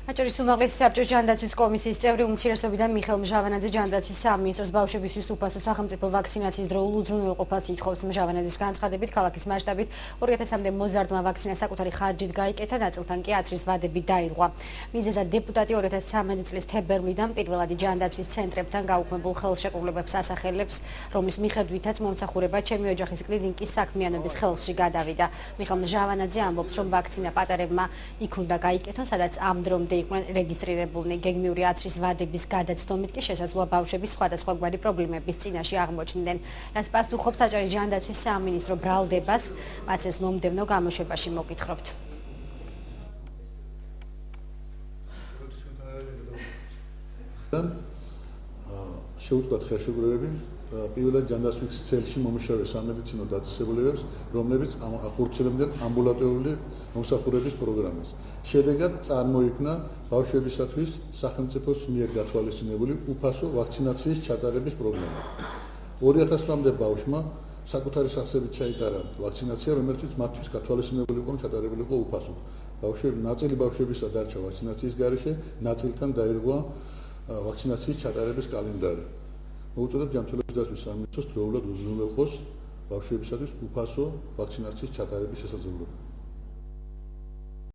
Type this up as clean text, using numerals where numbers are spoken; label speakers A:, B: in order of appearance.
A: აჭარის უმაღლესი საბჭოს ჯანდაცვის კომისიის წევრი უმცირესობიდან მიხელ მჟავანაძე ჯანდაცვის სამინისტროს ბავშვებისთვის უფასო სახელმწიფო ვაქცინაციის დროულ უზრუნველყოფას ითხოვს. მჟავანაძის განცხადებით, ქალაქის მასშტაბით 2000-მდე მოზარდმა ვაქცინა საკუთარი ხარჯით გაიკეთა, ნაწილთან კი ათრის ვადები დაირღვა. მიზეზად დეპუტატი 2013 წლის თებერვლიდან პირველადი ჯანდაცვის ცენტრებთან გაუქმებულ ხელშეკრულებებს ასახელებს, რომლის მიხედვითაც მომსახურება ჩემი ოჯახის კლინიკის საქმიანობის ხელში გადავიდა. მიხელ მჟავანაძე ამბობს, რომ ვაქცინა პატარებმა იქ უნდა გაიკეთონ, სადაც ამ დრომდე იყვნენ რეგისტრირებულნი. გეგმიური ათრის ვადების გადაცდომით კი შესაძლოა ბავშვების სხვადასხვაგვარი პრობლემების წინაშე აღმოჩნდნენ. რაც პასუხობს აჭარის ჯანდაცვის სამინისტრო ბრალდებას, მათ ეს მომდევნო გამოშვებაში მოგითხრობთ.
B: შეუდგათ ხელშეკრულებები პირველად ჯანდაცვის ცელში მომუშავე სამედიცინო დაწესებულებებს, რომლებიც ახორციელებდნენ ამბულატორიული მომსახურების პროგრამას. შედეგად წარმოიქმნა ბავშვებისათვის სახელმწიფოს მიერ გათვალისწინებული უფასო ვაქცინაციის ჩატარების პროგრამა. 2000-მდე ბავშვმა საკუთარი სახსებით ჩაიტარა ვაქცინაცია, რომელშიც მათთვის გათვალისწინებული იყო ჩატარებული იყო უფასო. ნაწილი ბავშვებისა დარჩა ვაქცინაციის გარეშე, ნაწილთან დაირღვა ვაქცინაციის ჩატარების კალენდარი. მოუწოდებ ჯანმრთელობის დაცვის სამინისტროს დროულად უზრუნველყოს ბავშვებისათვის უფასო ვაქცინაციის ჩატარების შესაძლებლობა.